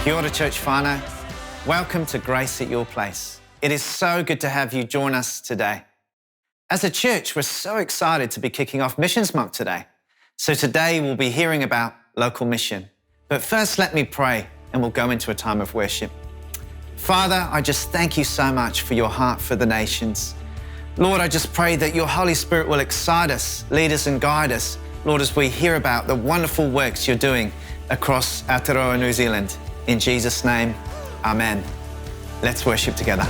Kia ora, Church whānau. Welcome to Grace at Your Place. It is so good to have you join us today. As a church, we're so excited to be kicking off Missions Month today. So today we'll be hearing about local mission. But first, let me pray and we'll go into a time of worship. Father, I just thank you so much for your heart for the nations. Lord, I just pray that your Holy Spirit will excite us, lead us and guide us, Lord, as we hear about the wonderful works you're doing across Aotearoa, New Zealand. In Jesus' name, amen. Let's worship together.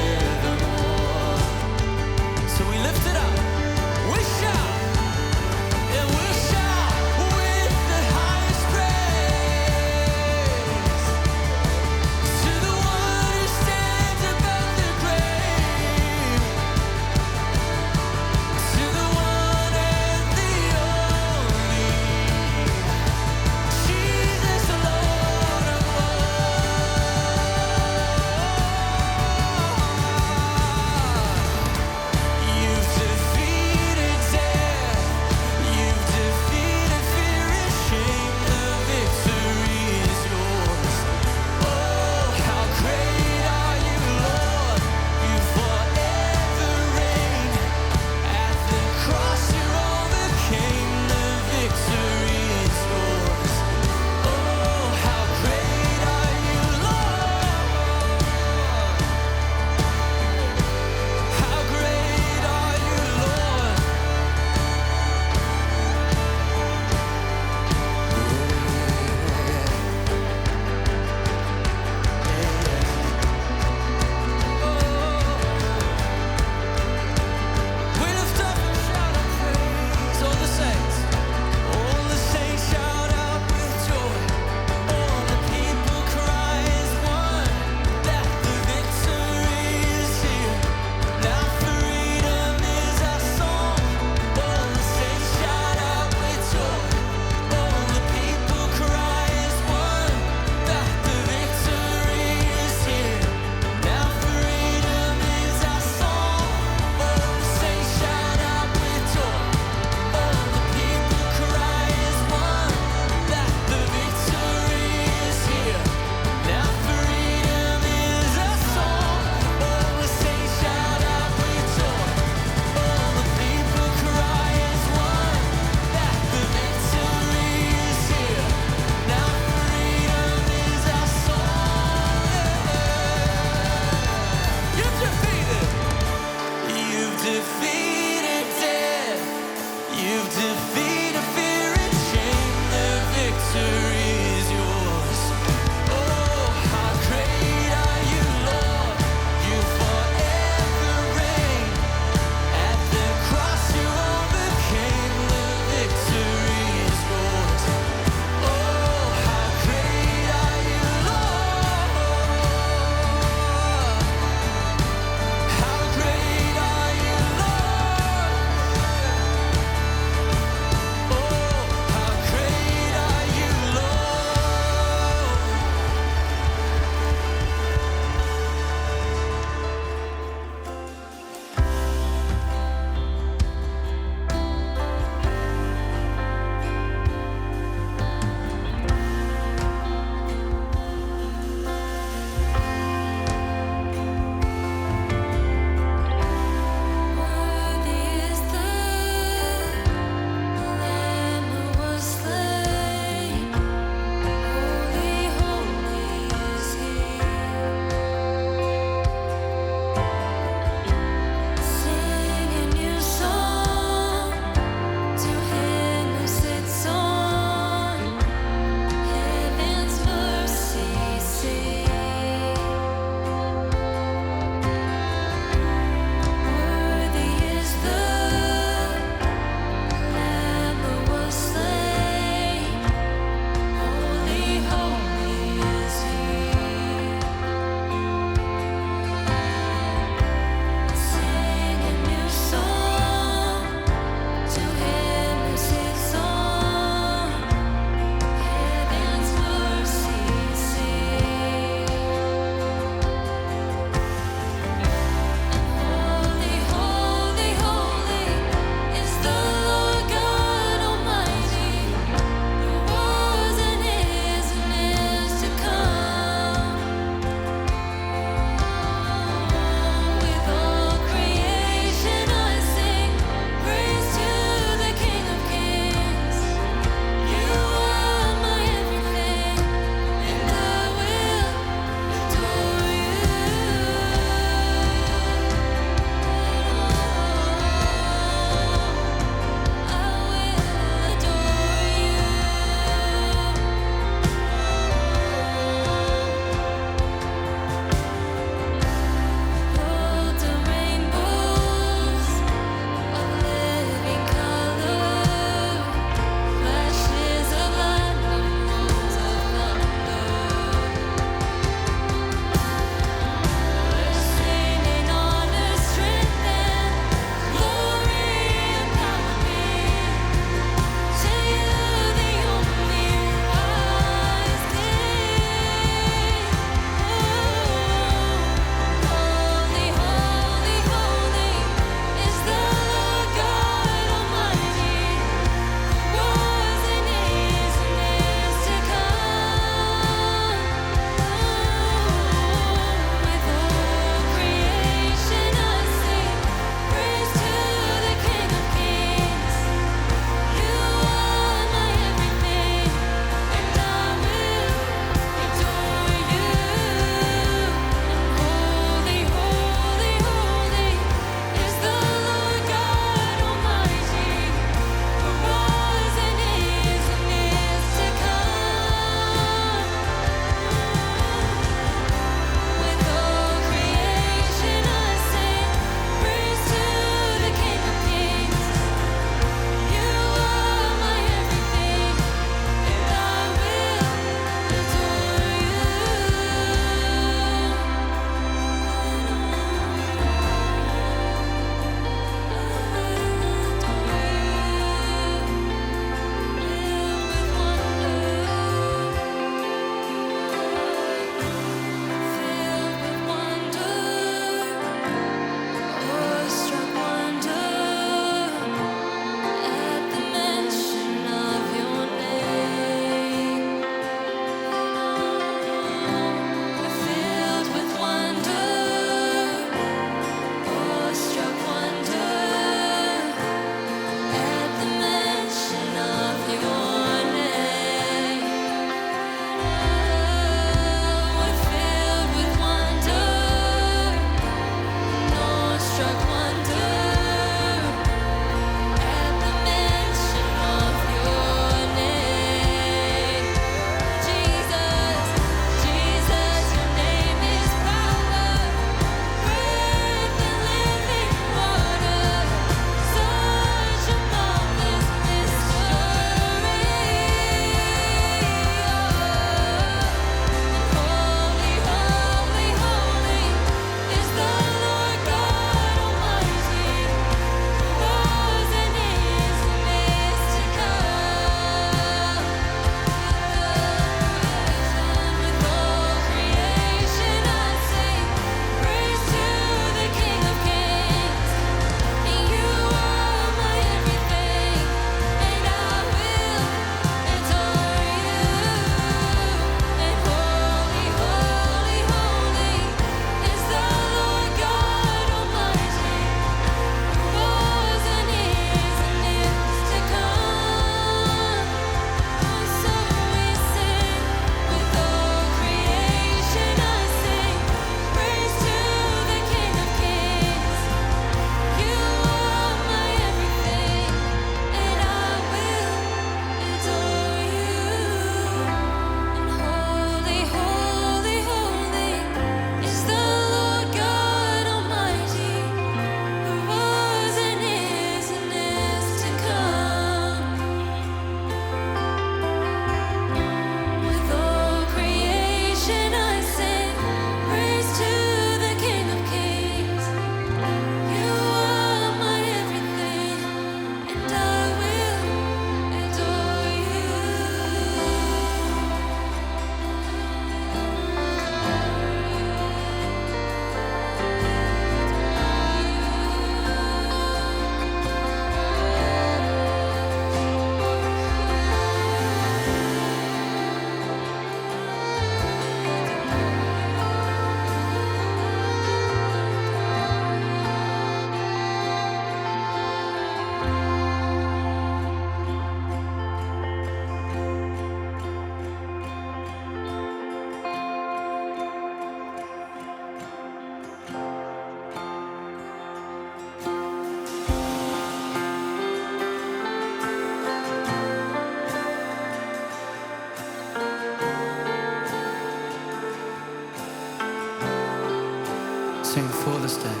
sing for this day.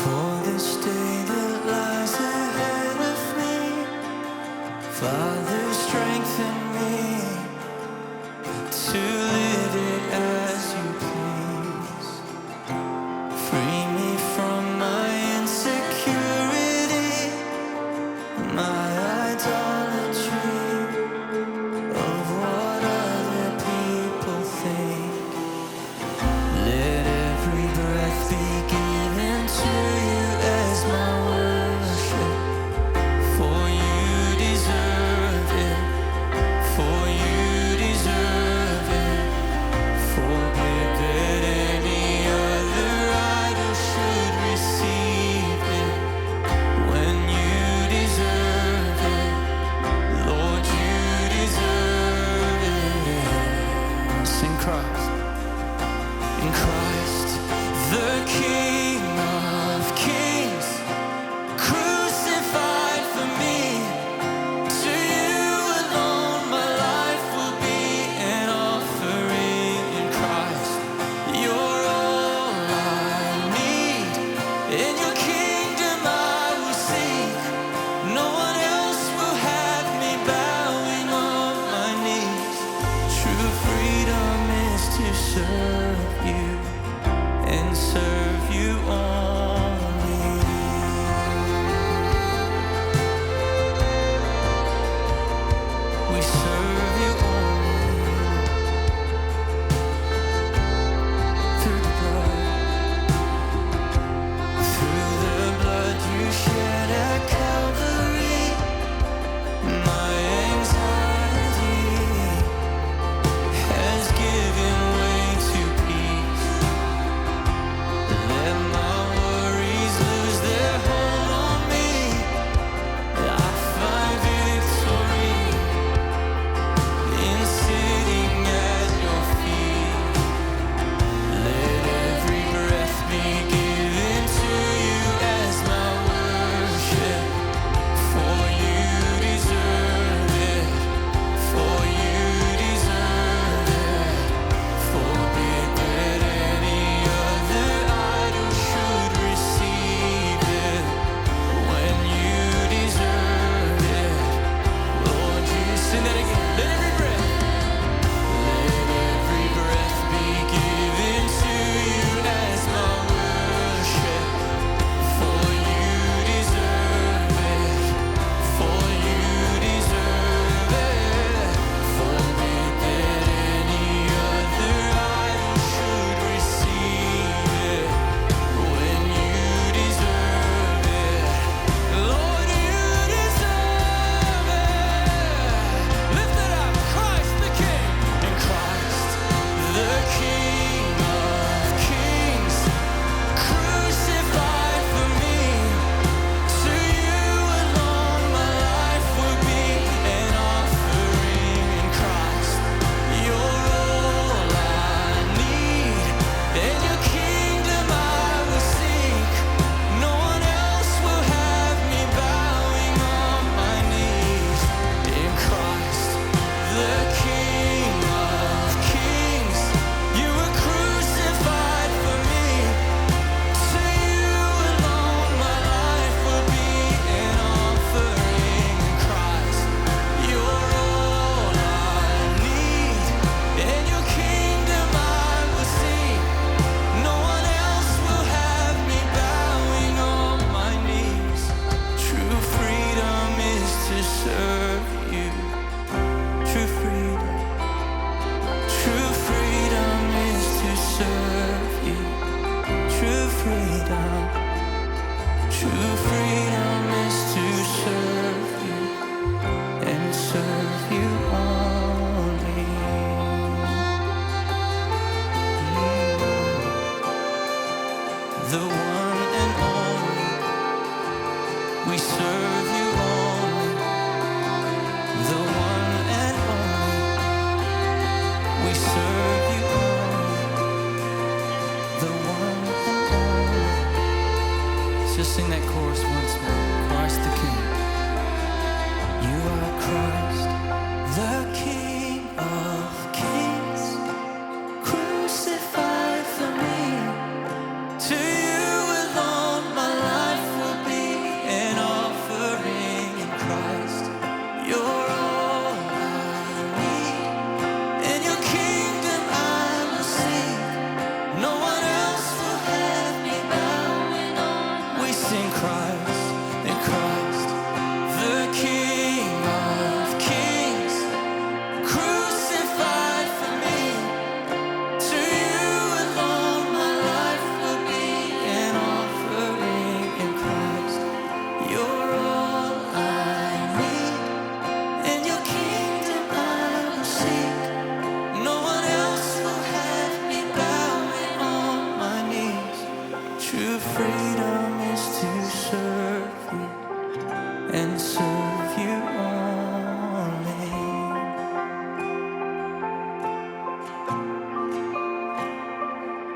For this day that lies ahead of me, Father, strengthen me to live it as you please. Free me from my insecurity, my idolatry of what other people think. Let every breath be given to you as my worship, for you deserve it, for you deserve it. Forbid that any other idol should receive it, when you deserve it, Lord, you deserve it. Sing Christ. In Christ, the King of Kings, crucified for me. To you alone my life will be an offering. In Christ, you're all I need. In your kingdom I will seek. No one else will have me bowing on my knees. True freedom is to serve you and serve you only. We serve you only. Through the blood you shed at Calvary, my anxiety has given way to peace. Let my worries lose their hold on me. I find victory in sitting at your feet. Let every breath be given to you as my worship, for you deserve it, for you deserve it. Forbid that any other idol should receive it, when you deserve it, Lord, you sing that again. Let every breath be given to you as my worship, for you deserve it, for you deserve it. Forbid that any other idol should receive it, when you deserve it, Lord, you deserve it. Lift it up, Christ the King. In Christ, the King of Kings, crucified for me. To you alone my life will be an offering. In Christ, you're all I need. In your kingdom I will seek. No one else will have me bowing on my knees. In Christ, the King of Kings, you were crucified for me. To you alone my life will be an offering. In Christ, you're all I need. In your kingdom I will seek. No one else will have me bowing on my knees. True freedom is to serve you. True freedom is to serve you. True freedom is to serve you and serve you only. The one and only, we serve you only. The one and only, we serve you only. The one and only. Let's just sing that chorus once more. Christ the King. You are Christ, the King of Kings, crucified for me.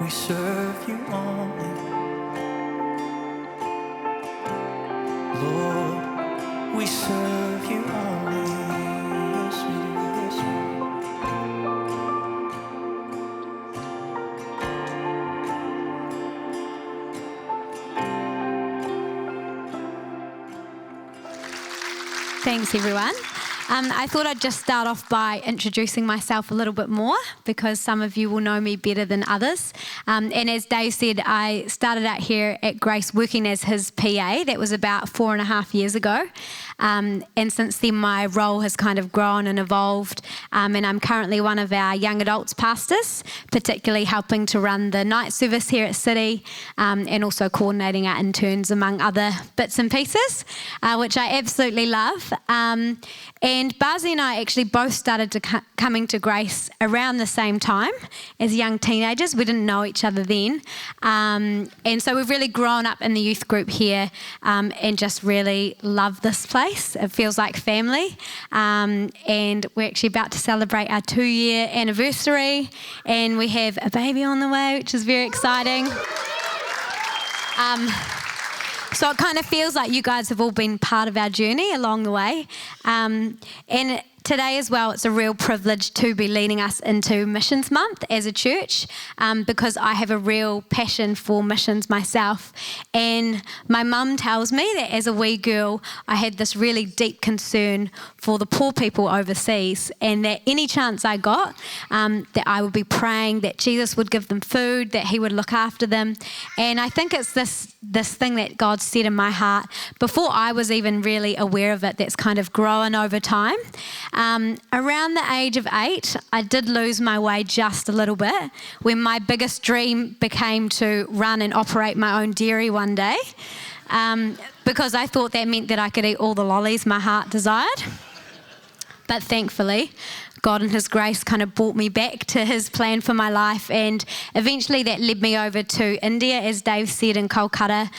we serve you only. Lord, we serve you only. Yes, we do. Yes, we do. Thanks, everyone. I thought I'd just start off by introducing myself a little bit more because some of you will know me better than others. And as Dave said, I started out here at Grace working as his PA. That was about 4.5 years ago. And since then, my role has kind of grown and evolved. And I'm currently one of our young adults pastors, particularly helping to run the night service here at City and also coordinating our interns, among other bits and pieces, which I absolutely love. And Barzi and I actually both started coming to Grace around the same time as young teenagers. We didn't know each other then. And so we've really grown up in the youth group here and just really love this place. It feels like family. And we're actually about to celebrate our 2-year anniversary. And we have a baby on the way, which is very exciting. So it kind of feels like you guys have all been part of our journey along the way. And today as well, it's a real privilege to be leading us into Missions Month as a church because I have a real passion for missions myself. And my mum tells me that as a wee girl, I had this really deep concern for the poor people overseas, and that any chance I got, that I would be praying that Jesus would give them food, that he would look after them. And I think it's this thing that God set in my heart before I was even really aware of it, that's kind of grown over time. Around the age of 8, I did lose my way just a little bit when my biggest dream became to run and operate my own dairy one day because I thought that meant that I could eat all the lollies my heart desired. But thankfully, God in his grace kind of brought me back to his plan for my life, and eventually that led me over to India, as Dave said, in Kolkata,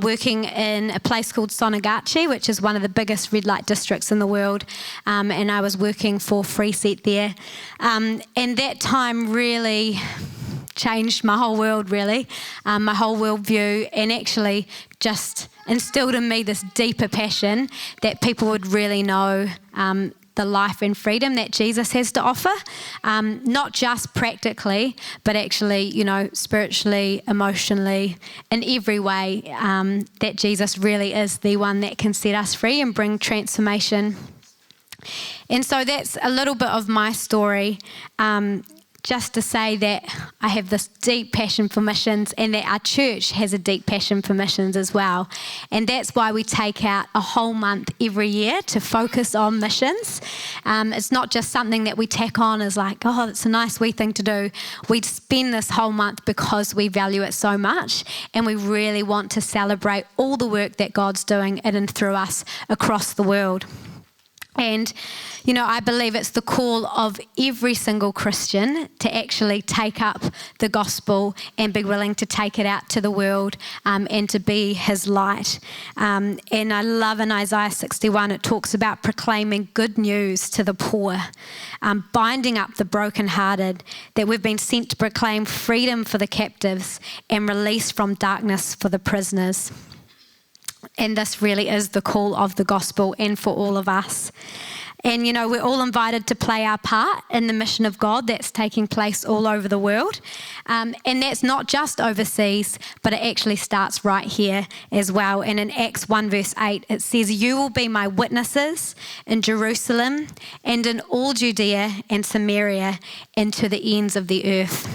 working in a place called Sonagachi, which is one of the biggest red light districts in the world, and I was working for Free Seat there. And that time really changed my whole world, really, my whole worldview, and actually just instilled in me this deeper passion that people would really know the life and freedom that Jesus has to offer, not just practically, but actually, spiritually, emotionally, in every way, that Jesus really is the one that can set us free and bring transformation. And so that's a little bit of my story, just to say that I have this deep passion for missions and that our church has a deep passion for missions as well. And that's why we take out a whole month every year to focus on missions. It's not just something that we tack on as like, oh, it's a nice wee thing to do. We spend this whole month because we value it so much, and we really want to celebrate all the work that God's doing in and through us across the world. And, I believe it's the call of every single Christian to actually take up the gospel and be willing to take it out to the world and to be his light. And I love in Isaiah 61, it talks about proclaiming good news to the poor, binding up the brokenhearted, that we've been sent to proclaim freedom for the captives and release from darkness for the prisoners. And this really is the call of the gospel and for all of us. And, we're all invited to play our part in the mission of God that's taking place all over the world. And that's not just overseas, but it actually starts right here as well. And in Acts 1 verse 8, it says, "You will be my witnesses in Jerusalem and in all Judea and Samaria and to the ends of the earth."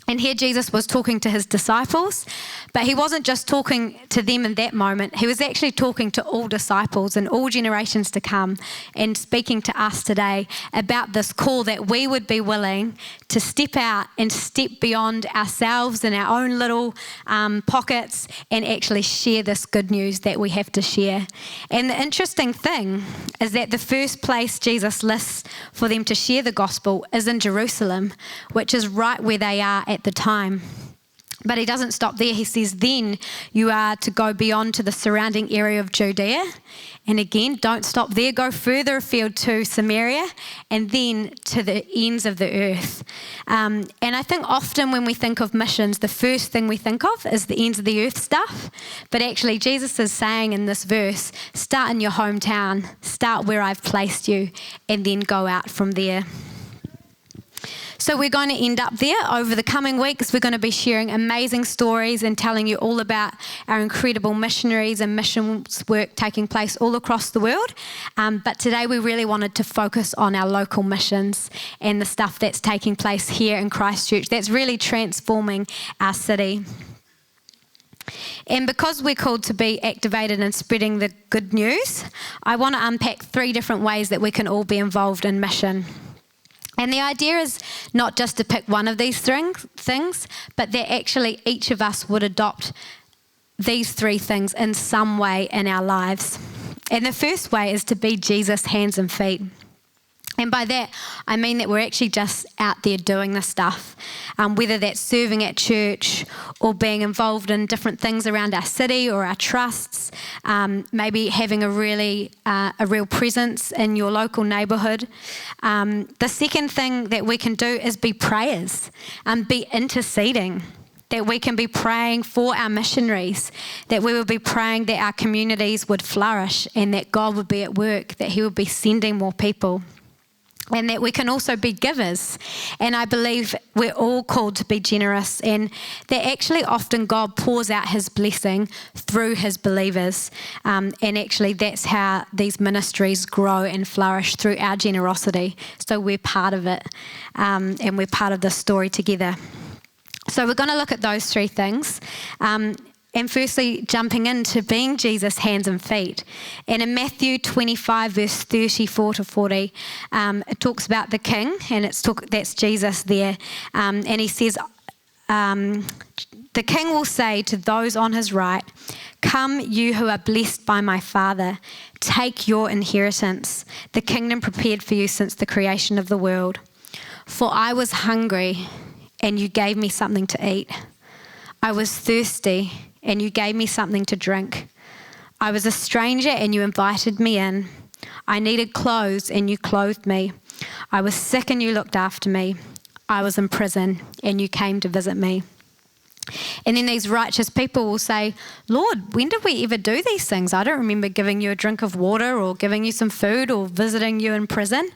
And here Jesus was talking to his disciples, but he wasn't just talking to them in that moment. He was actually talking to all disciples and all generations to come, and speaking to us today about this call that we would be willing to step out and step beyond ourselves and our own little pockets and actually share this good news that we have to share. And the interesting thing is that the first place Jesus lists for them to share the gospel is in Jerusalem, which is right where they are at the time. But he doesn't stop there. He says, then you are to go beyond to the surrounding area of Judea. And again, don't stop there. Go further afield to Samaria and then to the ends of the earth. And I think often when we think of missions, the first thing we think of is the ends of the earth stuff. But actually, Jesus is saying in this verse, start in your hometown, start where I've placed you, and then go out from there. So we're going to end up there. Over the coming weeks, we're going to be sharing amazing stories and telling you all about our incredible missionaries and missions work taking place all across the world. But today we really wanted to focus on our local missions and the stuff that's taking place here in Christchurch that's really transforming our city. And because we're called to be activated in spreading the good news, I want to unpack 3 different ways that we can all be involved in mission. And the idea is not just to pick one of these things, but that actually each of us would adopt these 3 things in some way in our lives. And the first way is to be Jesus' hands and feet. And by that, I mean that we're actually just out there doing this stuff, whether that's serving at church or being involved in different things around our city or our trusts, maybe having a real presence in your local neighbourhood. The second thing that we can do is be prayers and be interceding. That we can be praying for our missionaries, that we will be praying that our communities would flourish and that God would be at work, that he would be sending more people. And that we can also be givers. And I believe we're all called to be generous, and that actually often God pours out his blessing through his believers. And actually that's how these ministries grow and flourish, through our generosity. So we're part of it, and we're part of this story together. So we're going to look at those 3 things. And firstly, jumping into being Jesus' hands and feet. And in Matthew 25, verse 34 to 40, it talks about the king, and that's Jesus there. And he says, the king will say to those on his right, come, you who are blessed by my Father, take your inheritance, the kingdom prepared for you since the creation of the world. For I was hungry, and you gave me something to eat. I was thirsty, and you gave me something to drink. I was a stranger, and you invited me in. I needed clothes, and you clothed me. I was sick, and you looked after me. I was in prison, and you came to visit me. And then these righteous people will say, Lord, when did we ever do these things? I don't remember giving you a drink of water or giving you some food or visiting you in prison.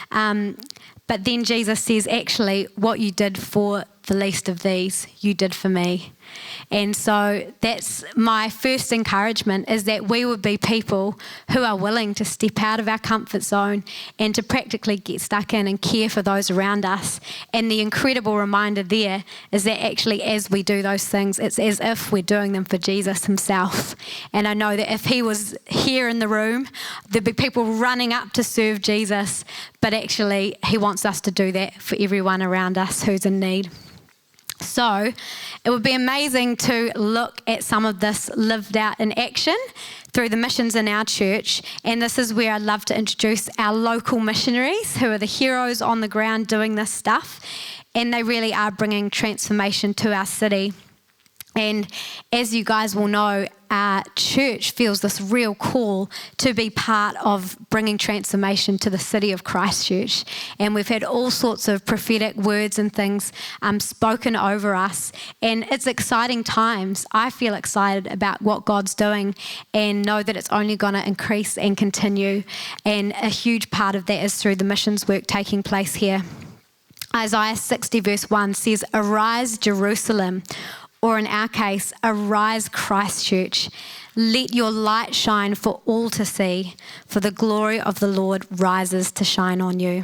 But then Jesus says, actually, what you did for the least of these, you did for me. And so that's my first encouragement, is that we would be people who are willing to step out of our comfort zone and to practically get stuck in and care for those around us. And the incredible reminder there is that actually as we do those things, it's as if we're doing them for Jesus himself. And I know that if he was here in the room, there'd be people running up to serve Jesus, but actually he wants us to do that for everyone around us who's in need. So it would be amazing to look at some of this lived out in action through the missions in our church. And this is where I'd love to introduce our local missionaries, who are the heroes on the ground doing this stuff. And they really are bringing transformation to our city. And as you guys will know, our church feels this real call to be part of bringing transformation to the city of Christchurch. And we've had all sorts of prophetic words and things spoken over us. And it's exciting times. I feel excited about what God's doing and know that it's only going to increase and continue. And a huge part of that is through the missions work taking place here. Isaiah 60 verse 1 says, "Arise, Jerusalem," or in our case, "Arise, Christchurch. Let your light shine for all to see, for the glory of the Lord rises to shine on you."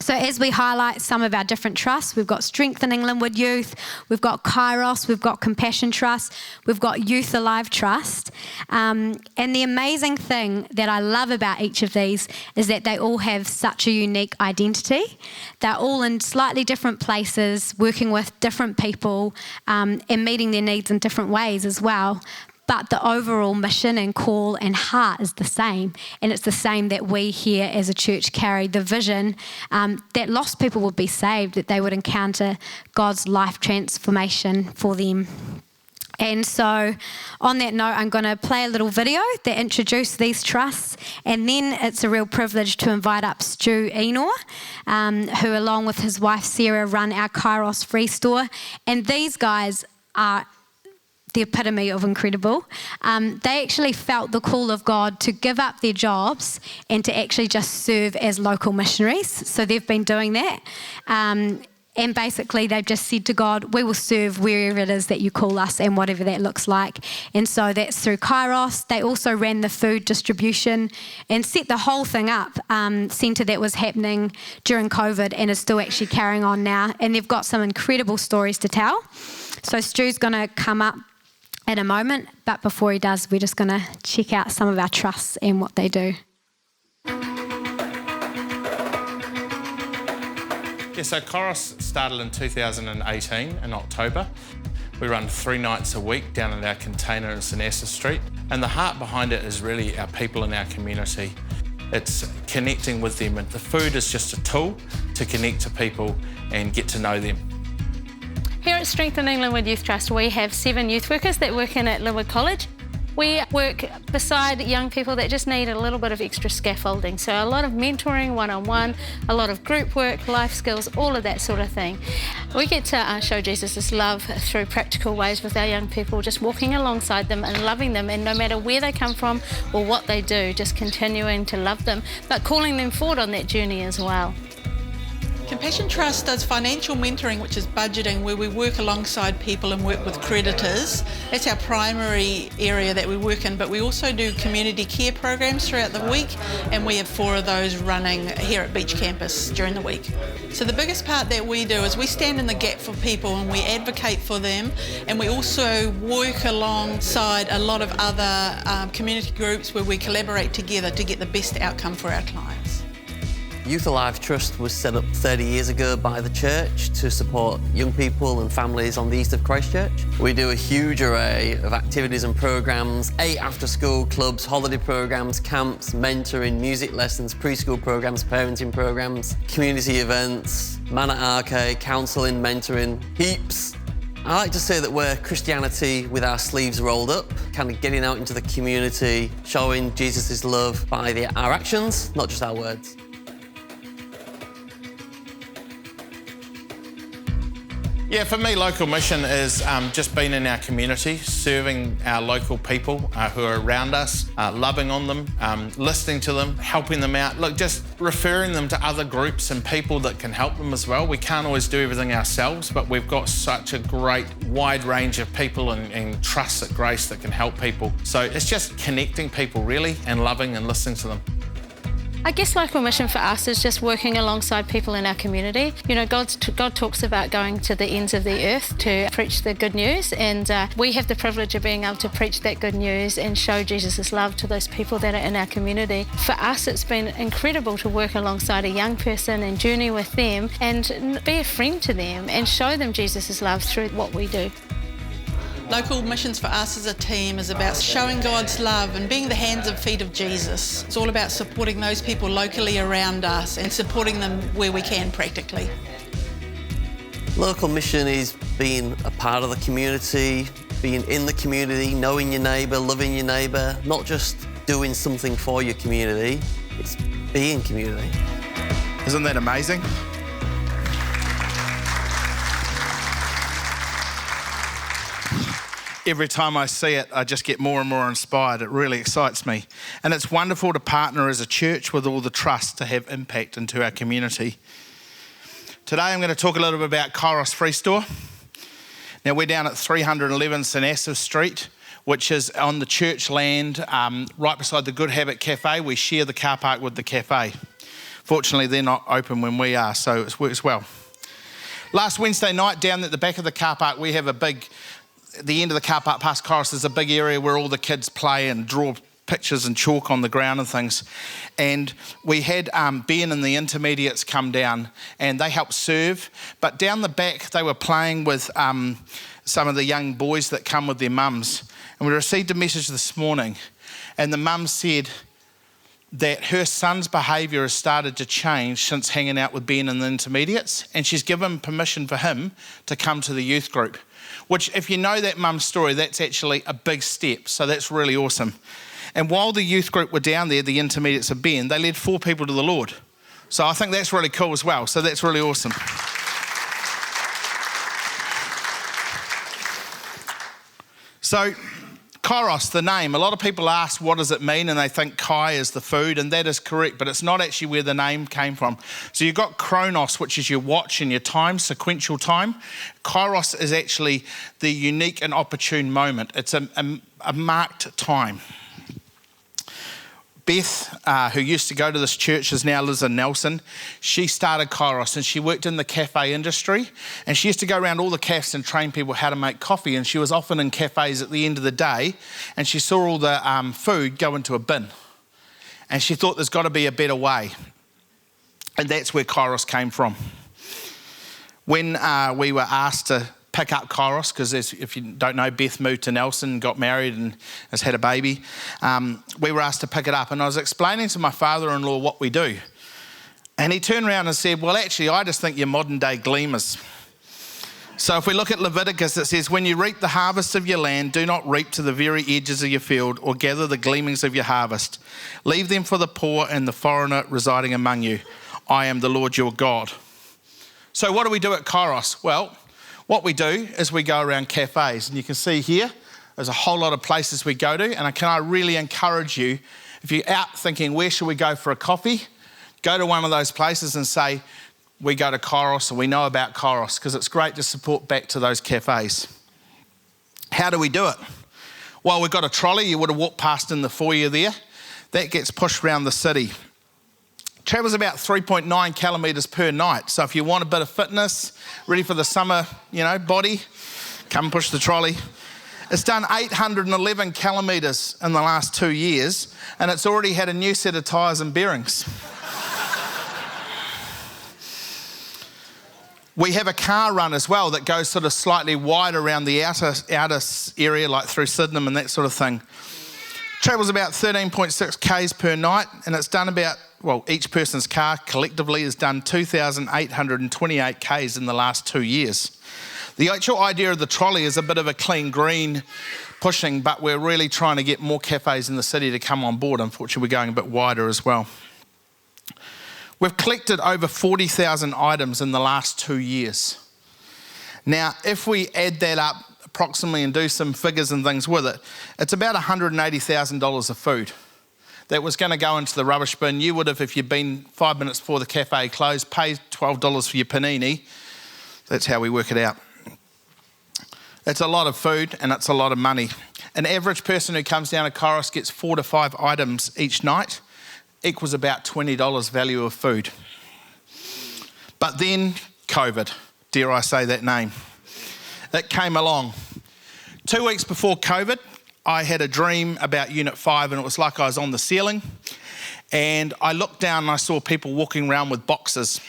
So as we highlight some of our different trusts, we've got Strengthening Linwood Youth, we've got Kairos, we've got Compassion Trust, we've got Youth Alive Trust. And the amazing thing that I love about each of these is that they all have such a unique identity. They're all in slightly different places, working with different people and meeting their needs in different ways as well. but the overall mission and call and heart is the same. And it's the same that we here as a church carry the vision that lost people would be saved, that they would encounter God's life transformation for them. And so on that note, I'm going to play a little video that introduces these trusts, and then it's a real privilege to invite up Stu Enor, who along with his wife Sarah run our Kairos Free Store. And these guys are the epitome of incredible. They actually felt the call of God to give up their jobs and to actually just serve as local missionaries. So they've been doing that. And basically they've just said to God, we will serve wherever it is that you call us and whatever that looks like. And so that's through Kairos. They also ran the food distribution and set the whole thing up, centre that was happening during COVID and is still actually carrying on now. And they've got some incredible stories to tell. So Stu's going to come up in a moment, but before he does, we're just going to check out some of our trusts and what they do. Yeah, so Kairos started in 2018 in October. We run 3 nights a week down at our container in Sanassa Street. And the heart behind it is really our people in our community. It's connecting with them. And the food is just a tool to connect to people and get to know them. Here at Strengthening Linwood Youth Trust, we have 7 youth workers that work in at Linwood College. We work beside young people that just need a little bit of extra scaffolding. So a lot of mentoring, one-on-one, a lot of group work, life skills, all of that sort of thing. We get to show Jesus' love through practical ways with our young people, just walking alongside them and loving them, and no matter where they come from or what they do, just continuing to love them, but calling them forward on that journey as well. Compassion Trust does financial mentoring, which is budgeting, where we work alongside people and work with creditors. That's our primary area that we work in, but we also do community care programs throughout the week, and we have 4 of those running here at Beach Campus during the week. So the biggest part that we do is we stand in the gap for people and we advocate for them, and we also work alongside a lot of other community groups where we collaborate together to get the best outcome for our clients. Youth Alive Trust was set up 30 years ago by the church to support young people and families on the east of Christchurch. We do a huge array of activities and programmes, 8 after-school clubs, holiday programmes, camps, mentoring, music lessons, preschool programmes, parenting programmes, community events, man at arcade, counselling, mentoring, heaps. I like to say that we're Christianity with our sleeves rolled up, kind of getting out into the community, showing Jesus' love by our actions, not just our words. Yeah, for me, local mission is just being in our community, serving our local people who are around us, loving on them, listening to them, helping them out. Look, just referring them to other groups and people that can help them as well. We can't always do everything ourselves, but we've got such a great wide range of people and trusts at Grace that can help people. So it's just connecting people really and loving and listening to them. I guess local mission for us is just working alongside people in our community. You know, God talks about going to the ends of the earth to preach the good news, and we have the privilege of being able to preach that good news and show Jesus' love to those people that are in our community. For us, it's been incredible to work alongside a young person and journey with them and be a friend to them and show them Jesus' love through what we do. Local missions for us as a team is about showing God's love and being the hands and feet of Jesus. It's all about supporting those people locally around us and supporting them where we can practically. Local mission is being a part of the community, being in the community, knowing your neighbour, loving your neighbour, not just doing something for your community, it's being community. Isn't that amazing? Every time I see it, I just get more and more inspired. It really excites me. And it's wonderful to partner as a church with all the trust to have impact into our community. Today I'm going to talk a little bit about Kairos Free Store. Now we're down at 311 Sanassa Street, which is on the church land right beside the Good Habit Cafe. We share the car park with the cafe. Fortunately, they're not open when we are, so it works well. Last Wednesday night, down at the back of the car park, we have the end of the car park past Kairos, there's a big area where all the kids play and draw pictures and chalk on the ground and things. And we had Ben and the intermediates come down and they helped serve. But down the back, they were playing with some of the young boys that come with their mums. And we received a message this morning, and the mum said that her son's behaviour has started to change since hanging out with Ben and the intermediates, and she's given permission for him to come to the youth group, which, if you know that mum's story, that's actually a big step, so that's really awesome. And while the youth group were down there, the intermediates of Ben, they led 4 people to the Lord. So I think that's really cool as well, so that's really awesome. So, Kairos, the name, a lot of people ask what does it mean, and they think Kai is the food, and that is correct, but it's not actually where the name came from. So you've got Chronos, which is your watch and your time, sequential time. Kairos is actually the unique and opportune moment. It's a marked time. Beth, who used to go to this church, now lives in Nelson. She started Kairos and she worked in the cafe industry, and she used to go around all the cafes and train people how to make coffee, and she was often in cafes at the end of the day, and she saw all the food go into a bin, and she thought there's got to be a better way, and that's where Kairos came from. When we were asked to pick up Kairos, because if you don't know, Beth moved to Nelson, got married and has had a baby. We were asked to pick it up, and I was explaining to my father-in-law what we do. And he turned around and said, well, actually, I just think you're modern-day gleaners. So if we look at Leviticus, it says, when you reap the harvest of your land, do not reap to the very edges of your field or gather the gleanings of your harvest. Leave them for the poor and the foreigner residing among you. I am the Lord your God. So what do we do at Kairos? Well, what we do is we go around cafes, and you can see here, there's a whole lot of places we go to, and I really encourage you, if you're out thinking, where should we go for a coffee? Go to one of those places and say, we go to Kairos and we know about Kairos, because it's great to support back to those cafes. How do we do it? Well, we've got a trolley you would have walked past in the foyer there. That gets pushed around the city. Travels about 3.9 kilometres per night. So if you want a bit of fitness, ready for the summer, body, come push the trolley. It's done 811 kilometres in the last 2 years, and it's already had a new set of tyres and bearings. We have a car run as well that goes sort of slightly wide around the outer area, like through Sydenham and that sort of thing. Travels about 13.6 k's per night, and it's done each person's car collectively has done 2,828 k's in the last 2 years. The actual idea of the trolley is a bit of a clean green pushing, but we're really trying to get more cafes in the city to come on board. Unfortunately, we're going a bit wider as well. We've collected over 40,000 items in the last 2 years. Now, if we add that up approximately and do some figures and things with it, it's about $180,000 of food that was going to go into the rubbish bin. You would have, if you'd been 5 minutes before the cafe closed, paid $12 for your panini. That's how we work it out. It's a lot of food and it's a lot of money. An average person who comes down to Kairos gets 4 to 5 items each night, equals about $20 value of food. But then COVID, dare I say that name, it came along. 2 weeks before COVID, I had a dream about Unit 5, and it was like I was on the ceiling, and I looked down and I saw people walking around with boxes,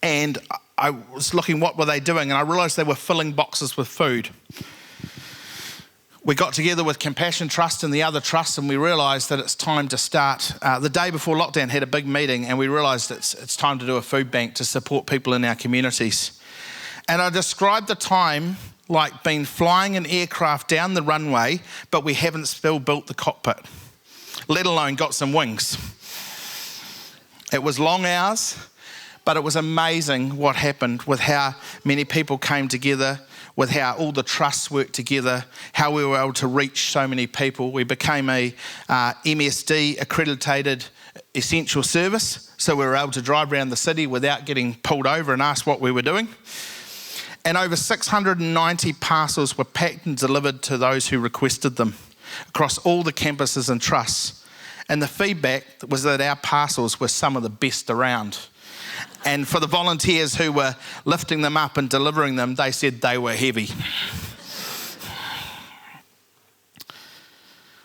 and I was looking, what were they doing? And I realised they were filling boxes with food. We got together with Compassion Trust and the other trusts, and we realised that it's time to start. The day before lockdown, had a big meeting, and we realised it's time to do a food bank to support people in our communities. And I described the time like being flying an aircraft down the runway, but we haven't still built the cockpit, let alone got some wings. It was long hours, but it was amazing what happened with how many people came together, with how all the trusts worked together, how we were able to reach so many people. We became a MSD accredited essential service, so we were able to drive around the city without getting pulled over and asked what we were doing. And over 690 parcels were packed and delivered to those who requested them across all the campuses and trusts. And the feedback was that our parcels were some of the best around. And for the volunteers who were lifting them up and delivering them, they said they were heavy.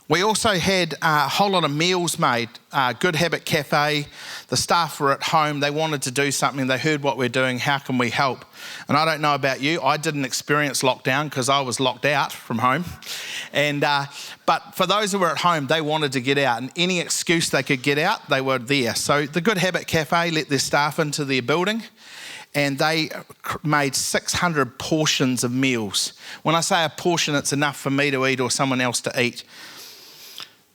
We also also had a whole lot of meals made. Good Habit Cafe, the staff were at home, they wanted to do something, they heard what we're doing, how can we help? And I don't know about you, I didn't experience lockdown because I was locked out from home. But for those who were at home, they wanted to get out, and any excuse they could get out, they were there. So the Good Habit Cafe let their staff into their building, and they made 600 portions of meals. When I say a portion, it's enough for me to eat or someone else to eat.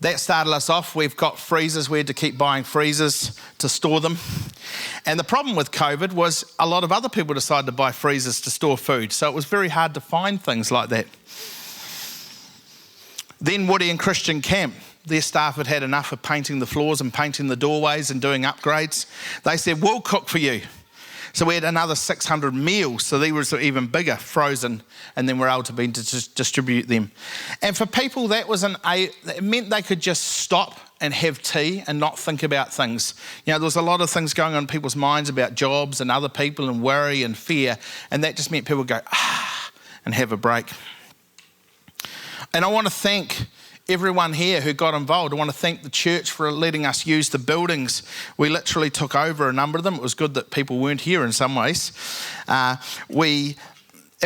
That started us off. We've got freezers. We had to keep buying freezers to store them. And the problem with COVID was a lot of other people decided to buy freezers to store food. So it was very hard to find things like that. Then Woody and Christian Camp, their staff had had enough of painting the floors and painting the doorways and doing upgrades. They said, we'll cook for you. So we had another 600 meals, so these were even bigger, frozen, and then we're able to distribute them. And for people, it meant they could just stop and have tea and not think about things. You know, there was a lot of things going on in people's minds about jobs and other people and worry and fear, and that just meant people would go, and have a break. And I want to thank everyone here who got involved. I want to thank the church for letting us use the buildings. We literally took over a number of them. It was good that people weren't here in some ways. It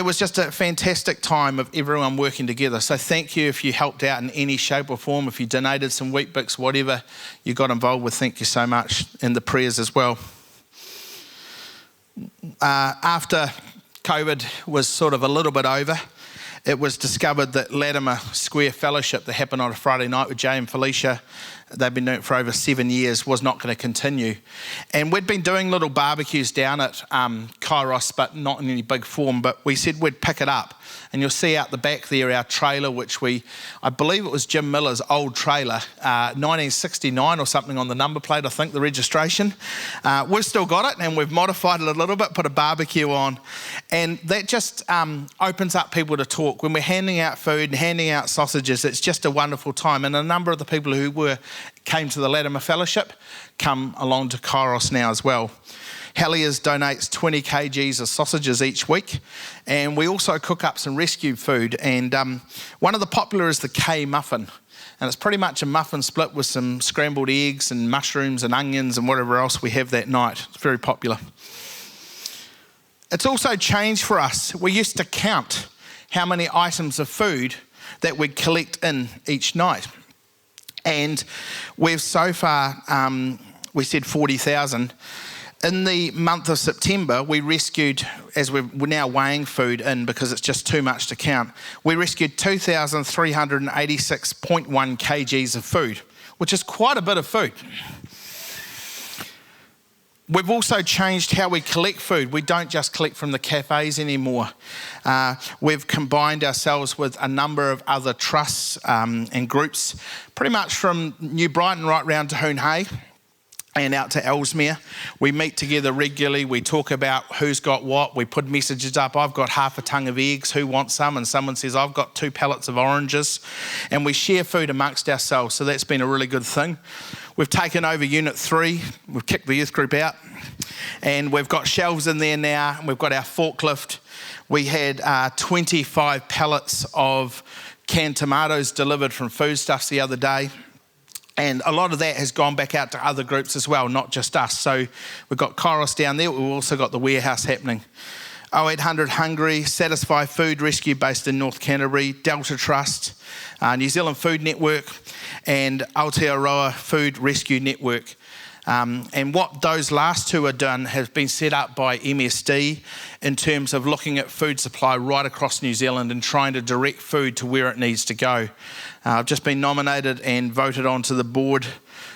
was just a fantastic time of everyone working together. So thank you if you helped out in any shape or form, if you donated some Weet-Bix, whatever you got involved with, thank you so much, and the prayers as well. After COVID was sort of a little bit over, it was discovered that Latimer Square Fellowship that happened on a Friday night with Jay and Felicia, they've been doing it for over 7 years, was not going to continue. And we'd been doing little barbecues down at Kairos, but not in any big form, but we said we'd pick it up. And you'll see out the back there our trailer, which I believe it was Jim Miller's old trailer, 1969 or something on the number plate, I think, the registration. We've still got it and we've modified it a little bit, put a barbecue on. And that just opens up people to talk. When we're handing out food and handing out sausages, it's just a wonderful time. And a number of the people who came to the Latimer Fellowship come along to Kairos now as well. Halliers donates 20 kgs of sausages each week, and we also cook up some rescue food, and one of the popular is the K muffin, and it's pretty much a muffin split with some scrambled eggs and mushrooms and onions and whatever else we have that night. It's very popular. It's also changed for us. We used to count how many items of food that we'd collect in each night, and we've so far, we said 40,000. In the month of September, we rescued, as we're now weighing food in because it's just too much to count, we rescued 2,386.1 kgs of food, which is quite a bit of food. We've also changed how we collect food. We don't just collect from the cafes anymore. We've combined ourselves with a number of other trusts and groups, pretty much from New Brighton right round to Hoon Hay and out to Ellesmere. We meet together regularly. We talk about who's got what. We put messages up. I've got half a tongue of eggs. Who wants some? And someone says, I've got 2 pallets of oranges. And we share food amongst ourselves. So that's been a really good thing. We've taken over Unit 3. We've kicked the youth group out. And we've got shelves in there now. And we've got our forklift. We had 25 pallets of canned tomatoes delivered from Foodstuffs the other day. And a lot of that has gone back out to other groups as well, not just us. So we've got Kairos down there. We've also got the warehouse happening. 0800 Hungry, Satisfy Food Rescue based in North Canterbury, Delta Trust, New Zealand Food Network, and Aotearoa Food Rescue Network. And what those last two are done has been set up by MSD in terms of looking at food supply right across New Zealand and trying to direct food to where it needs to go. I've just been nominated and voted onto the board,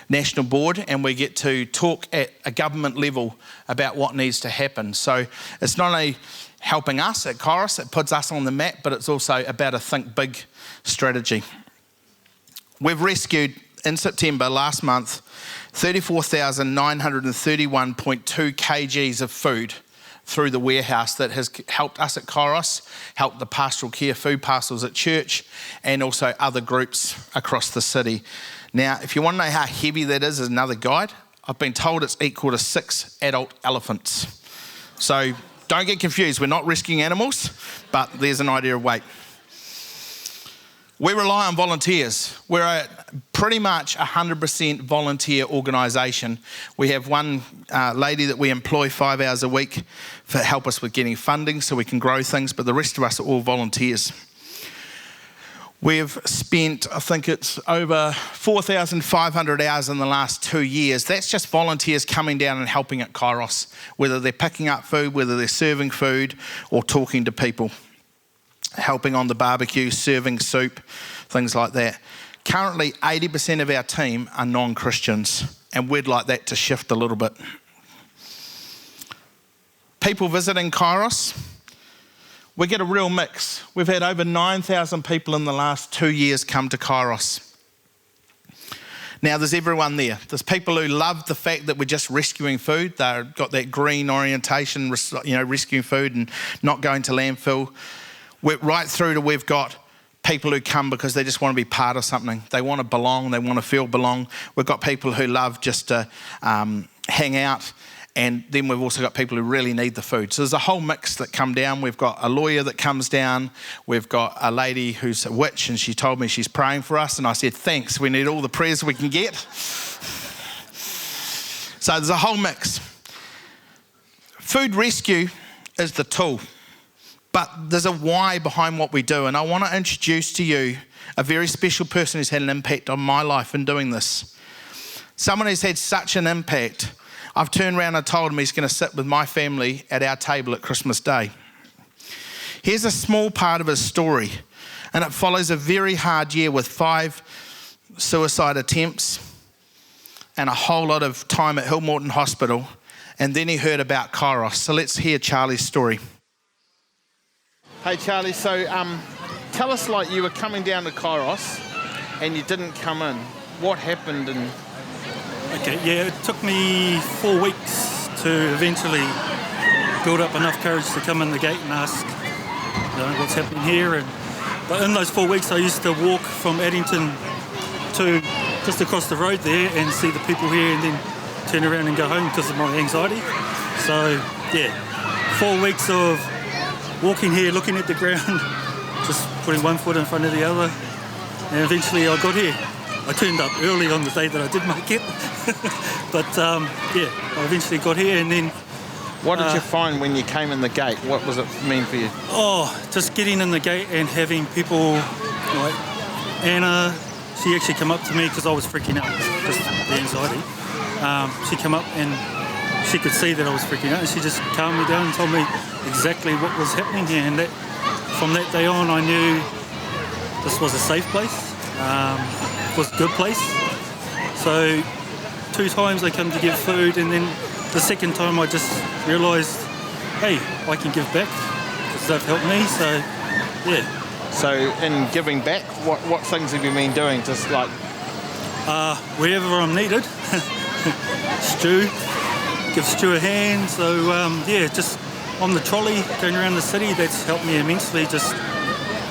national board, and we get to talk at a government level about what needs to happen. So it's not only helping us at Kairos, it puts us on the map, but it's also about a think big strategy. We've rescued in September last month 34,931.2 kgs of food through the warehouse that has helped us at Kairos, helped the pastoral care food parcels at church, and also other groups across the city. Now, if you want to know how heavy that is, as another guide, I've been told it's equal to 6 adult elephants. So don't get confused, we're not rescuing animals, but there's an idea of weight. We rely on volunteers. We're a pretty much 100% volunteer organisation. We have one lady that we employ 5 hours a week to help us with getting funding so we can grow things, but the rest of us are all volunteers. We've spent, I think it's over 4,500 hours in the last 2 years. That's just volunteers coming down and helping at Kairos, whether they're picking up food, whether they're serving food or talking to people, helping on the barbecue, serving soup, things like that. Currently, 80% of our team are non-Christians, and we'd like that to shift a little bit. People visiting Kairos, we get a real mix. We've had over 9,000 people in the last 2 years come to Kairos. Now, there's everyone there. There's people who love the fact that we're just rescuing food. They've got that green orientation, rescuing food and not going to landfill. We're right through to we've got people who come because they just want to be part of something. They want to belong. They want to feel belong. We've got people who love just to hang out. And then we've also got people who really need the food. So there's a whole mix that come down. We've got a lawyer that comes down. We've got a lady who's a witch, and she told me she's praying for us. And I said, thanks, we need all the prayers we can get. So there's a whole mix. Food rescue is the tool, but there's a why behind what we do. And I want to introduce to you a very special person who's had an impact on my life in doing this. Someone who's had such an impact. I've turned around and told him he's going to sit with my family at our table at Christmas Day. Here's a small part of his story, and it follows a very hard year with 5 suicide attempts and a whole lot of time at Hill Morton Hospital, and then he heard about Kairos. So let's hear Charlie's story. Hey Charlie, so tell us, like, you were coming down to Kairos and you didn't come in. What happened? And Okay, yeah, it took me 4 weeks to eventually build up enough courage to come in the gate and ask, what's happening here. But in those 4 weeks, I used to walk from Addington to just across the road there and see the people here and then turn around and go home because of my anxiety. So, yeah, 4 weeks of walking here, looking at the ground, just putting one foot in front of the other, and eventually I got here. I turned up early on the day that I did make it, but I eventually got here. And then what did you find when you came in the gate? What was it mean for you? Oh, just getting in the gate and having people like Anna. She actually came up to me because I was freaking out, just the anxiety. She came up and she could see that I was freaking out, and she just calmed me down and told me exactly what was happening here. And from that day on, I knew this was a safe place. Was a good place. So 2 times I come to give food, and then the second time I just realised, hey, I can give back because they've helped me. So yeah. So in giving back, what things have you been doing? Just like wherever I'm needed. Stu, give Stu a hand. So just on the trolley going around the city, that's helped me immensely. Just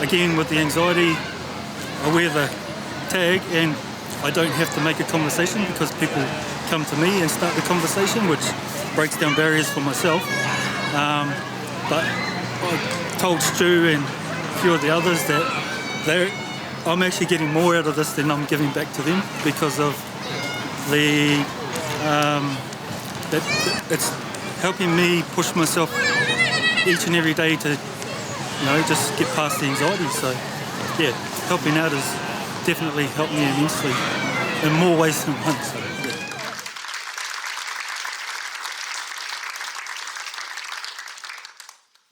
again with the anxiety, I wear the tag and I don't have to make a conversation because people come to me and start the conversation, which breaks down barriers for myself. But I told Stu and a few of the others that I'm actually getting more out of this than I'm giving back to them because of the that it's helping me push myself each and every day to just get past the anxiety. So yeah, helping out is definitely helped me immensely in more ways than one. So, yeah.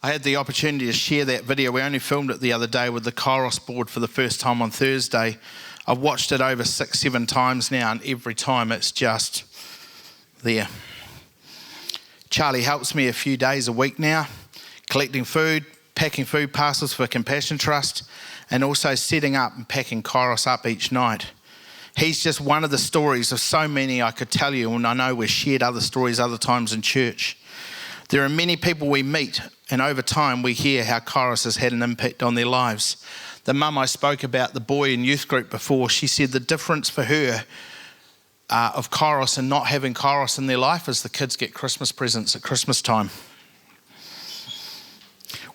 I had the opportunity to share that video. We only filmed it the other day with the Kairos board for the first time on Thursday. I've watched it over 6-7 times now, and every time it's just there. Charlie helps me a few days a week now, collecting food, packing food parcels for Compassion Trust, and also setting up and packing Kairos up each night. He's just one of the stories of so many I could tell you, and I know we've shared other stories other times in church. There are many people we meet, and over time we hear how Kairos has had an impact on their lives. The mum I spoke about, the boy in youth group before, she said the difference for her of Kairos and not having Kairos in their life is the kids get Christmas presents at Christmas time.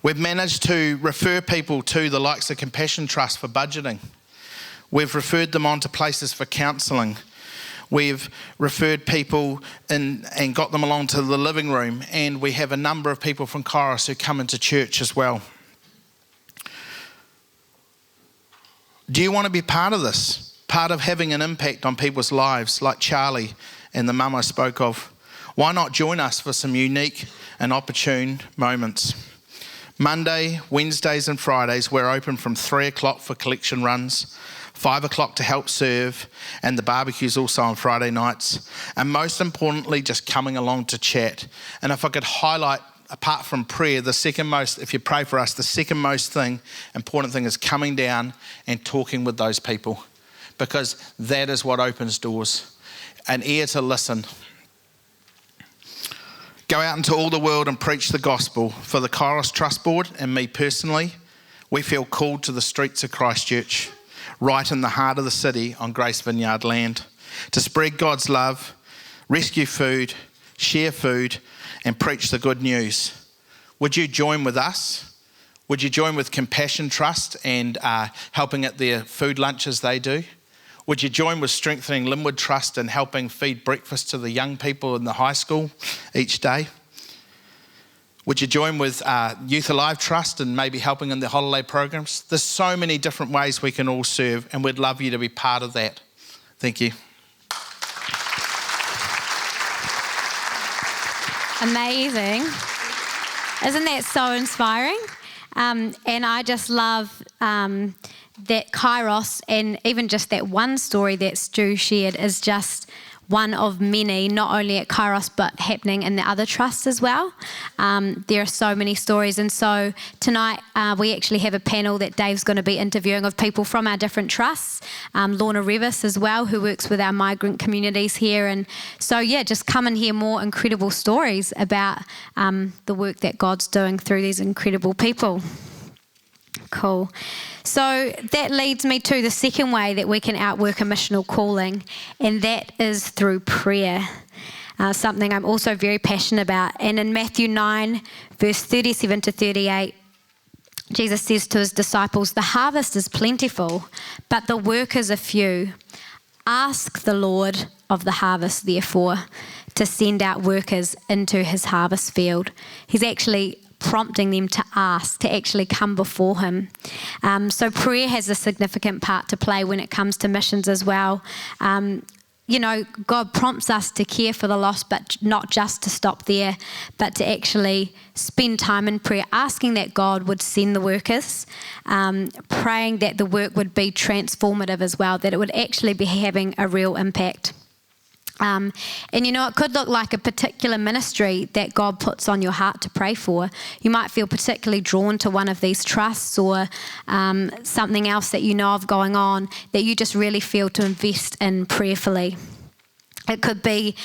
We've managed to refer people to the likes of Compassion Trust for budgeting. We've referred them on to places for counselling. We've referred people in and got them along to the living room, and we have a number of people from Kairos who come into church as well. Do you want to be part of this? Part of having an impact on people's lives, like Charlie and the mum I spoke of? Why not join us for some unique and opportune moments? Monday, Wednesdays and Fridays, we're open from 3 o'clock for collection runs, 5 o'clock to help serve, and the barbecue's also on Friday nights. And most importantly, just coming along to chat. And if I could highlight, apart from prayer, the second most, if you pray for us, the second most important thing is coming down and talking with those people, because that is what opens doors. An ear to listen. Go out into all the world and preach the gospel. For the Kairos Trust Board and me personally, we feel called to the streets of Christchurch, right in the heart of the city on Grace Vineyard land, to spread God's love, rescue food, share food, and preach the good news. Would you join with us? Would you join with Compassion Trust and helping at their food lunches they do? Would you join with Strengthening Linwood Trust and helping feed breakfast to the young people in the high school each day? Would you join with Youth Alive Trust and maybe helping in the holiday programs? There's so many different ways we can all serve, and we'd love you to be part of that. Thank you. Amazing. Isn't that so inspiring? And I just love that Kairos, and even just that one story that Stu shared, is just one of many, not only at Kairos, but happening in the other trusts as well. There are so many stories. And so tonight we actually have a panel that Dave's going to be interviewing of people from our different trusts. Lorna Revis as well, who works with our migrant communities here. And so, yeah, just come and hear more incredible stories about the work that God's doing through these incredible people. Cool. So that leads me to the second way that we can outwork a missional calling, and that is through prayer, something I'm also very passionate about. And in Matthew 9, verse 37 to 38, Jesus says to his disciples, "The harvest is plentiful, but the workers are few. Ask the Lord of the harvest, therefore, to send out workers into his harvest field." He's actually prompting them to ask, to actually come before him. So prayer has a significant part to play when it comes to missions as well. You know, God prompts us to care for the lost, but not just to stop there, but to actually spend time in prayer, asking that God would send the workers, praying that the work would be transformative as well, that it would actually be having a real impact. And you know, it could look like a particular ministry that God puts on your heart to pray for. You might feel particularly drawn to one of these trusts, or something else that you know of going on that you just really feel to invest in prayerfully. It could be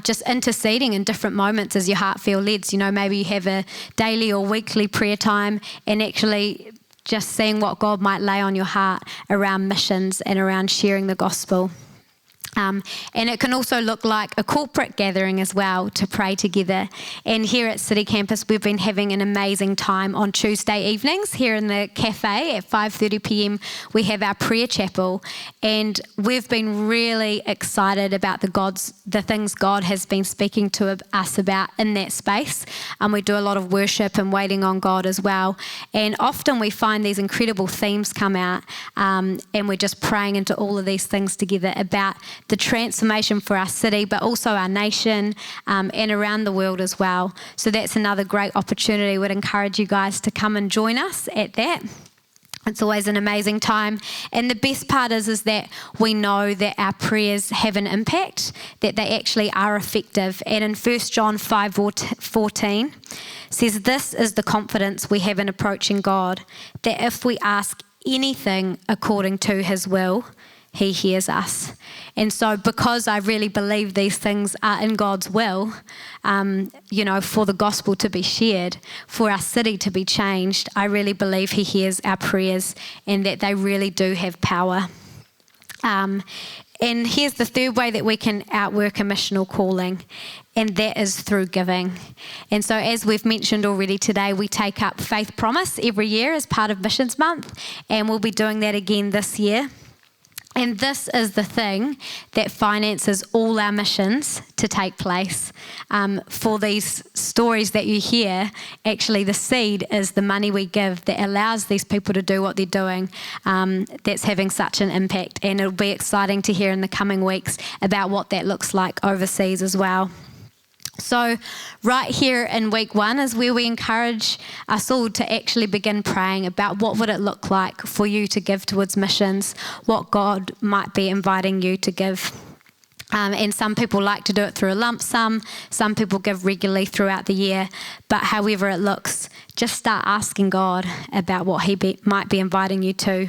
just interceding in different moments as your heart feels led. You know, maybe you have a daily or weekly prayer time, and actually just seeing what God might lay on your heart around missions and around sharing the gospel. And it can also look like a corporate gathering as well to pray together. And here at City Campus, we've been having an amazing time on Tuesday evenings here in the cafe at 5:30 p.m. We have our prayer chapel, and we've been really excited about the things God has been speaking to us about in that space. We do a lot of worship and waiting on God as well. And often we find these incredible themes come out, and we're just praying into all of these things together about the transformation for our city, but also our nation, and around the world as well. So that's another great opportunity. I would encourage you guys to come and join us at that. It's always an amazing time. And the best part is that we know that our prayers have an impact, that they actually are effective. And in 1 John 5:14 says, "This is the confidence we have in approaching God, that if we ask anything according to his will, he hears us." And so because I really believe these things are in God's will, you know, for the gospel to be shared, for our city to be changed, I really believe he hears our prayers and that they really do have power. And here's the third way that we can outwork a missional calling, and that is through giving. And so as we've mentioned already today, we take up Faith Promise every year as part of Missions Month, and we'll be doing that again this year. And this is the thing that finances all our missions to take place. For these stories that you hear, actually the seed is the money we give that allows these people to do what they're doing, that's having such an impact. And it'll be exciting to hear in the coming weeks about what that looks like overseas as well. So right here in week 1 is where we encourage us all to actually begin praying about what would it look like for you to give towards missions, what God might be inviting you to give. And some people like to do it through a lump sum, some people give regularly throughout the year, but however it looks, just start asking God about what He might be inviting you to.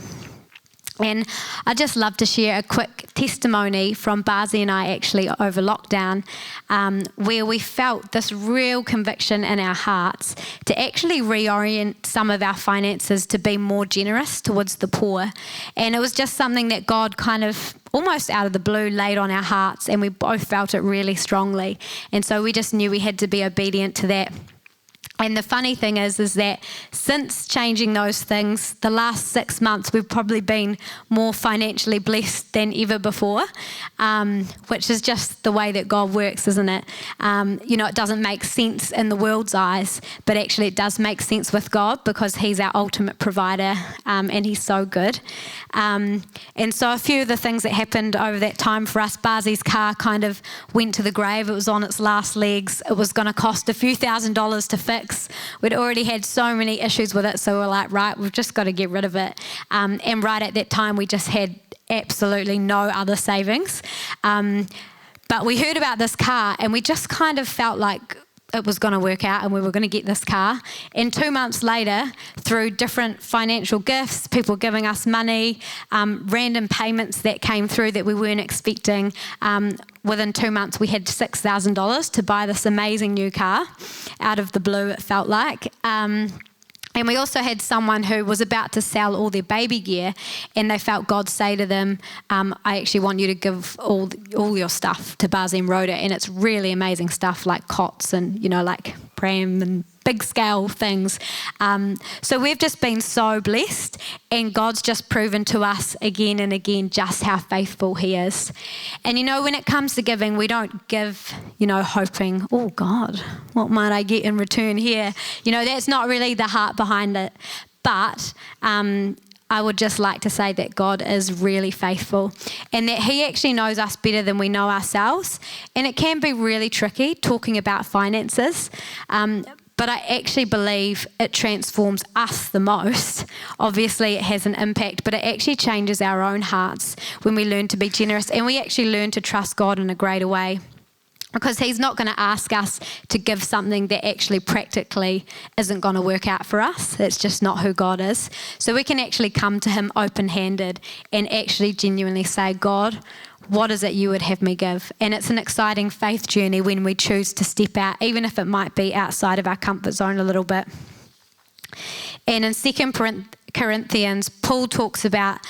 And I'd just love to share a quick testimony from Barzi and I actually over lockdown, where we felt this real conviction in our hearts to actually reorient some of our finances to be more generous towards the poor. And it was just something that God kind of almost out of the blue laid on our hearts, and we both felt it really strongly. And so we just knew we had to be obedient to that. And the funny thing is that since changing those things, the last 6 months, we've probably been more financially blessed than ever before, which is just the way that God works, isn't it? It doesn't make sense in the world's eyes, but actually it does make sense with God because He's our ultimate provider, and He's so good. And so a few of the things that happened over that time for us, Barzi's car kind of went to the grave. It was on its last legs. It was going to cost a few $1,000s to fix. We'd already had so many issues with it, so we're like, right, we've just got to get rid of it. And right at that time, we just had absolutely no other savings. But we heard about this car, and we just kind of felt like it was going to work out and we were going to get this car. And 2 months later, through different financial gifts, people giving us money, random payments that came through that we weren't expecting, within 2 months we had $6,000 to buy this amazing new car out of the blue, it felt like. And we also had someone who was about to sell all their baby gear, and they felt God say to them, I actually want you to give all your stuff to Barzi and Rhoda, and it's really amazing stuff like cots and, like pram and big scale things. So we've just been so blessed, and God's just proven to us again and again just how faithful He is. And when it comes to giving, we don't give, hoping, oh God, what might I get in return here? That's not really the heart behind it. But I would just like to say that God is really faithful and that He actually knows us better than we know ourselves. And it can be really tricky talking about finances. But I actually believe it transforms us the most. Obviously, it has an impact, but it actually changes our own hearts when we learn to be generous and we actually learn to trust God in a greater way. Because He's not going to ask us to give something that actually practically isn't going to work out for us. It's just not who God is. So we can actually come to Him open-handed and actually genuinely say, God, what is it you would have me give? And it's an exciting faith journey when we choose to step out, even if it might be outside of our comfort zone a little bit. And in 2 Corinthians, Paul talks about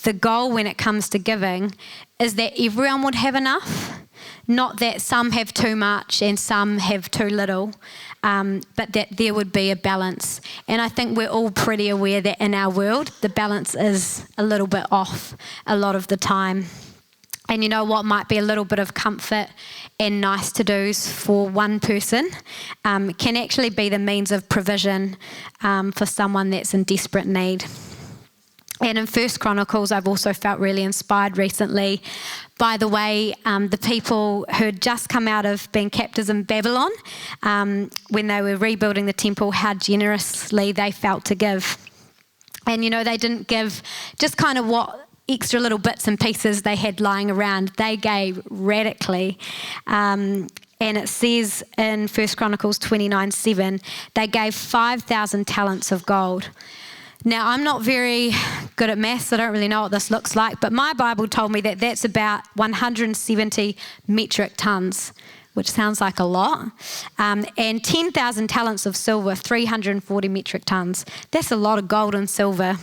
the goal when it comes to giving is that everyone would have enough, not that some have too much and some have too little, but that there would be a balance. And I think we're all pretty aware that in our world, the balance is a little bit off a lot of the time. And what might be a little bit of comfort and nice to do's for one person can actually be the means of provision for someone that's in desperate need. And in 1 Chronicles, I've also felt really inspired recently by the way the people who had just come out of being captives in Babylon, when they were rebuilding the temple, how generously they felt to give. And they didn't give just kind of what extra little bits and pieces they had lying around. They gave radically. And it says in 1 Chronicles 29:7, they gave 5,000 talents of gold. Now, I'm not very good at maths. I don't really know what this looks like, but my Bible told me that that's about 170 metric tons, which sounds like a lot. And 10,000 talents of silver, 340 metric tons. That's a lot of gold and silver.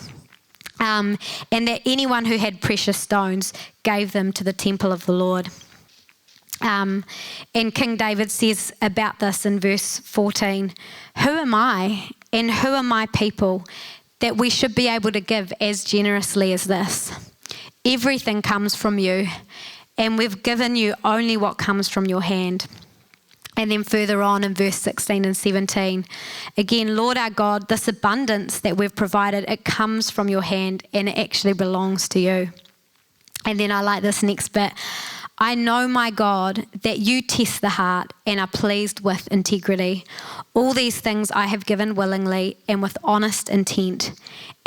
And that anyone who had precious stones gave them to the temple of the Lord. And King David says about this in verse 14, "Who am I and who are my people that we should be able to give as generously as this? Everything comes from you, and we've given you only what comes from your hand." And then further on in verse 16 and 17, again, "Lord our God, this abundance that we've provided, it comes from your hand and it actually belongs to you." And then I like this next bit. "I know, my God, that you test the heart and are pleased with integrity. All these things I have given willingly and with honest intent.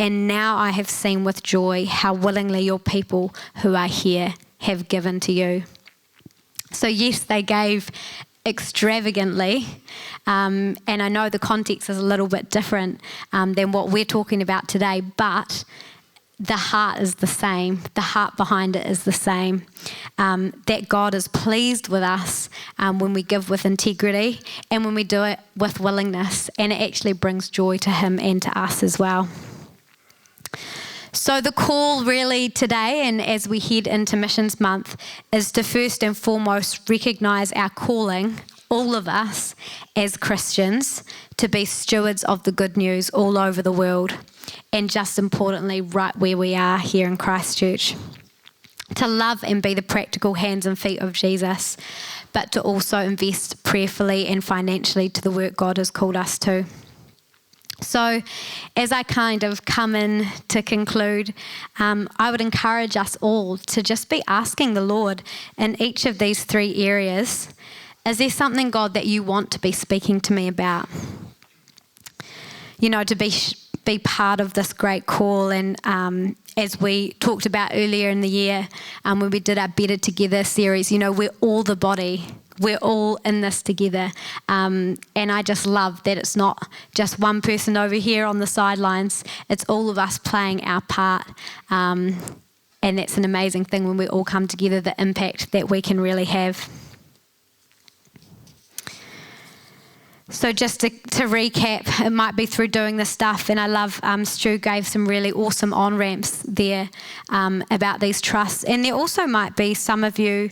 And now I have seen with joy how willingly your people who are here have given to you." So yes, they gave extravagantly, and I know the context is a little bit different than what we're talking about today, but the heart is the same. The heart behind it is the same. That God is pleased with us when we give with integrity and when we do it with willingness, and it actually brings joy to Him and to us as well. So the call really today, and as we head into Missions Month, is to first and foremost recognise our calling, all of us as Christians, to be stewards of the good news all over the world, and just importantly, right where we are here in Christchurch. To love and be the practical hands and feet of Jesus, but to also invest prayerfully and financially to the work God has called us to. So as I kind of come in to conclude, I would encourage us all to just be asking the Lord in each of these three areas, is there something, God, that you want to be speaking to me about? You know, to be part of this great call. And as we talked about earlier in the year, when we did our Better Together series, you know, we're all the body. We're all in this together. And I just love that it's not just one person over here on the sidelines. It's all of us playing our part. And that's an amazing thing when we all come together, the impact that we can really have. So just to recap, it might be through doing this stuff, and I love Stu gave some really awesome on-ramps there about these trusts. And there also might be some of you,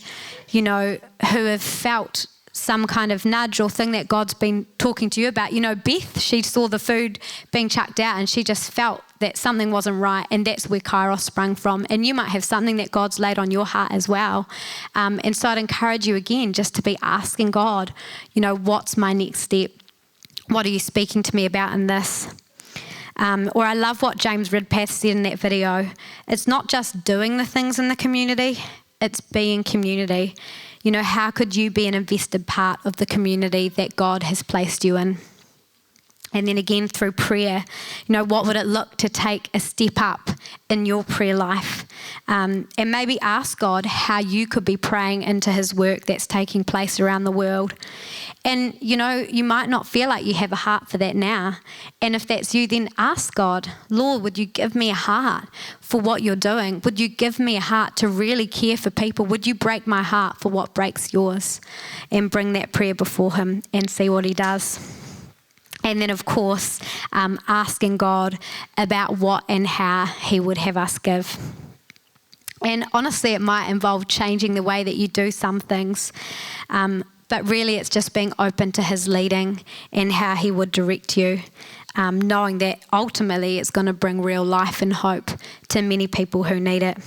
you know, who have felt some kind of nudge or thing that God's been talking to you about. You know, Beth, she saw the food being chucked out and she just felt that something wasn't right, and that's where Kairos sprung from. And you might have something that God's laid on your heart as well. And so I'd encourage you again just to be asking God, you know, what's my next step? What are you speaking to me about in this? Or I love what James Ridpath said in that video. It's not just doing the things in the community, it's being community. You know, how could you be an invested part of the community that God has placed you in? And then again, through prayer, you know, what would it look to take a step up in your prayer life? And maybe ask God how you could be praying into His work that's taking place around the world. And, you know, you might not feel like you have a heart for that now. And if that's you, then ask God, Lord, would you give me a heart for what you're doing? Would you give me a heart to really care for people? Would you break my heart for what breaks yours? And bring that prayer before Him and see what He does. And then, of course, asking God about what and how He would have us give. And honestly, it might involve changing the way that you do some things. But really, it's just being open to His leading and how He would direct you, knowing that ultimately it's going to bring real life and hope to many people who need it.